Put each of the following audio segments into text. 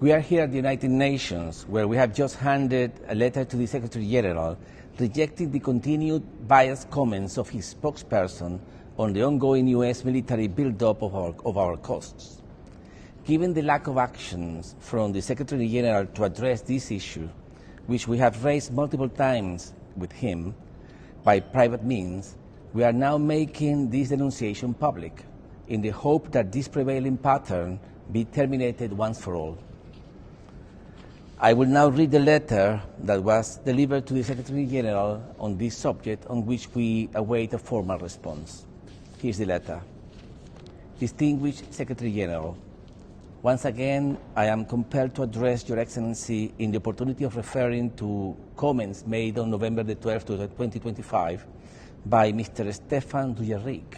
We are here at the United Nations, where we have just handed a letter to the Secretary General rejecting the continued biased comments of his spokesperson on the ongoing U.S. military buildup of our coasts. Given the lack of actions from the Secretary General to address this issue, which we have raised multiple times with him by private means, we are now making this denunciation public in the hope that this prevailing pattern be terminated once for all. I will now read the letter that was delivered to the Secretary General on this subject, on which we await a formal response. Here's the letter. Distinguished Secretary General, once again, I am compelled to address Your Excellency in the opportunity of referring to comments made on November the 12th, 2025 by Mr. Stefan Dujarric,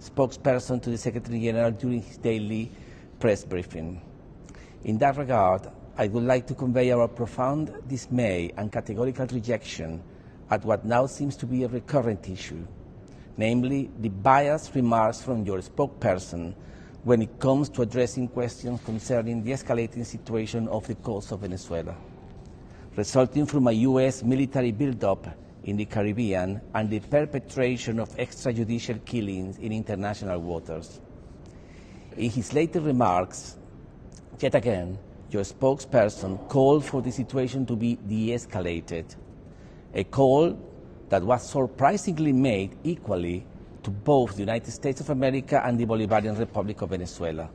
spokesperson to the Secretary General during his daily press briefing. In that regard, I would like to convey our profound dismay and categorical rejection at what now seems to be a recurrent issue, namely the biased remarks from your spokesperson when it comes to addressing questions concerning the escalating situation off the coast of Venezuela, resulting from a U.S. military buildup in the Caribbean and the perpetration of extrajudicial killings in international waters. In his later remarks, yet again, your spokesperson called for the situation to be de-escalated, a call that was surprisingly made equally to both the United States of America and the Bolivarian Republic of Venezuela.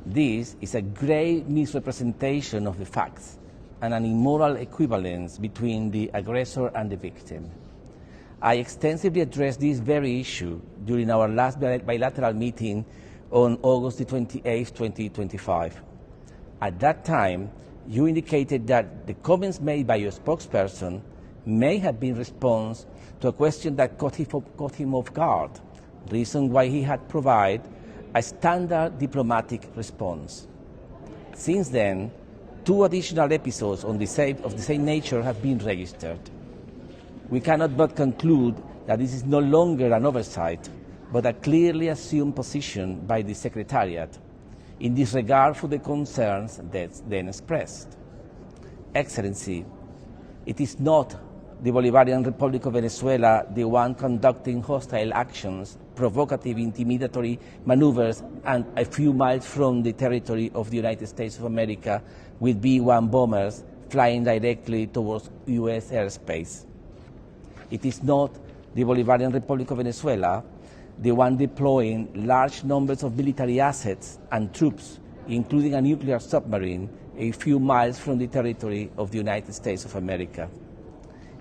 This is a grave misrepresentation of the facts and an immoral equivalence between the aggressor and the victim. I extensively addressed this very issue during our last bilateral meeting on August 28, 2025. At that time, you indicated that the comments made by your spokesperson may have been response to a question that caught him off guard, reason why he had provided a standard diplomatic response. Since then, 2 additional episodes of the same nature have been registered. We cannot but conclude that this is no longer an oversight, but a clearly assumed position by the Secretariat in disregard for the concerns then expressed. Excellency, it is not the Bolivarian Republic of Venezuela the one conducting hostile actions, provocative, intimidatory maneuvers, and a few miles from the territory of the United States of America with B-1 bombers flying directly towards U.S. airspace. It is not the Bolivarian Republic of Venezuela the one deploying large numbers of military assets and troops, including a nuclear submarine, a few miles from the territory of the United States of America.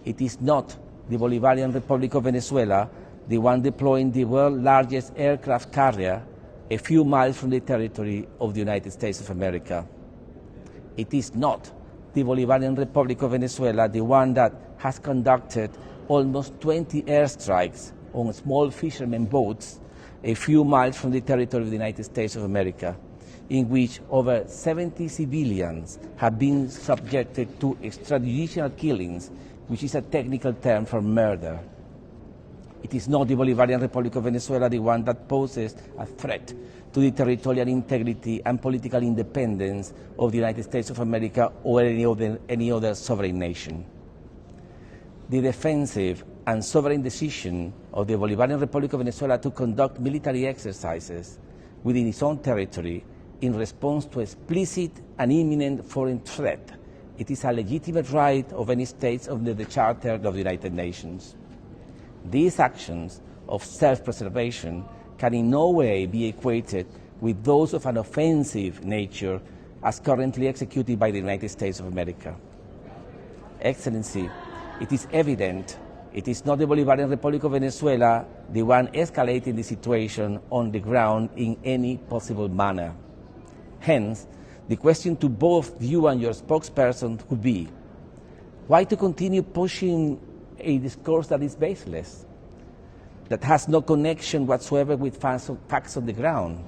It is not the Bolivarian Republic of Venezuela the one deploying the world's largest aircraft carrier a few miles from the territory of the United States of America. It is not the Bolivarian Republic of Venezuela the one that has conducted almost 20 airstrikes on small fishermen boats a few miles from the territory of the United States of America, in which over 70 civilians have been subjected to extrajudicial killings, which is a technical term for murder. It is not the Bolivarian Republic of Venezuela the one that poses a threat to the territorial integrity and political independence of the United States of America or any other sovereign nation. The defensive and sovereign decision of the Bolivarian Republic of Venezuela to conduct military exercises within its own territory in response to explicit and imminent foreign threat. It is a legitimate right of any state under the Charter of the United Nations. These actions of self-preservation can in no way be equated with those of an offensive nature as currently executed by the United States of America. Excellency, it is evident it is not the Bolivarian Republic of Venezuela the one escalating the situation on the ground in any possible manner. Hence, the question to both you and your spokesperson could be, why to continue pushing a discourse that is baseless, that has no connection whatsoever with facts on the ground,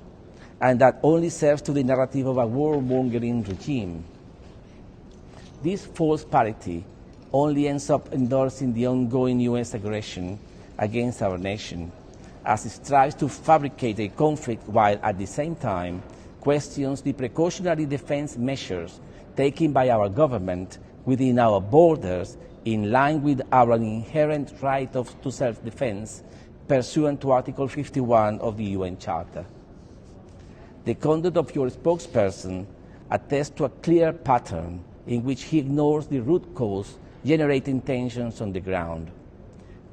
and that only serves to the narrative of a warmongering regime? This false parity only ends up endorsing the ongoing U.S. aggression against our nation, as it strives to fabricate a conflict while at the same time questions the precautionary defense measures taken by our government within our borders in line with our inherent right to self-defense pursuant to Article 51 of the UN Charter. The conduct of your spokesperson attests to a clear pattern in which he ignores the root cause generating tensions on the ground.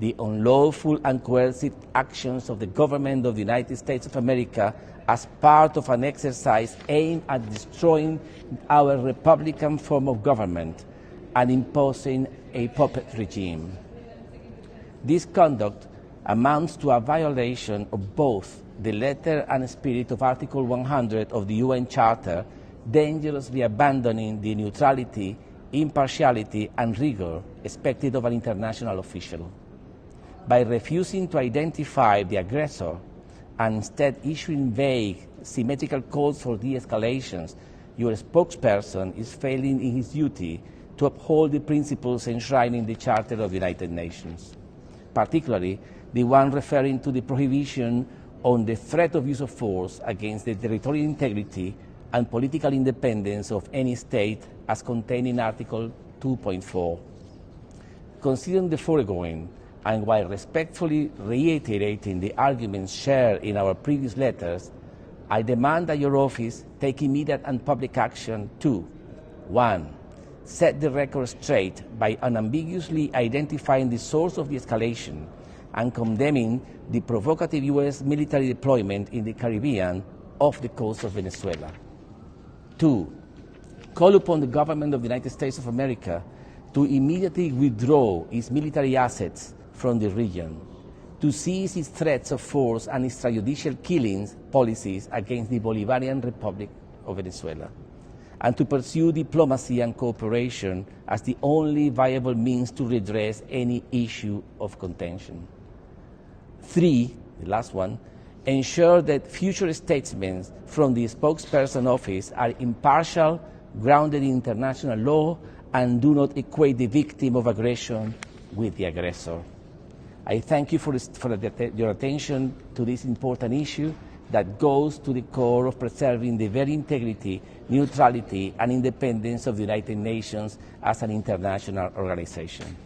The unlawful and coercive actions of the government of the United States of America as part of an exercise aimed at destroying our republican form of government and imposing a puppet regime. This conduct amounts to a violation of both the letter and spirit of Article 100 of the UN Charter, dangerously abandoning the neutrality, impartiality, and rigor expected of an international official. By refusing to identify the aggressor and instead issuing vague, symmetrical calls for de-escalations, your spokesperson is failing in his duty to uphold the principles enshrined in the Charter of the United Nations, particularly the one referring to the prohibition on the threat of use of force against the territorial integrity and political independence of any state as contained in Article 2.4. Considering the foregoing, and while respectfully reiterating the arguments shared in our previous letters, I demand that your office take immediate and public action to 1. Set the record straight by unambiguously identifying the source of the escalation and condemning the provocative U.S. military deployment in the Caribbean off the coast of Venezuela. 2. Call upon the government of the United States of America to immediately withdraw its military assets from the region, to cease its threats of force and extrajudicial killings policies against the Bolivarian Republic of Venezuela, and to pursue diplomacy and cooperation as the only viable means to redress any issue of contention. 3, the last one, ensure that future statements from the spokesperson office are impartial, grounded in international law, and do not equate the victim of aggression with the aggressor. I thank you for your attention to this important issue that goes to the core of preserving the very integrity, neutrality, and independence of the United Nations as an international organization.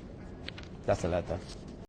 That's the letter.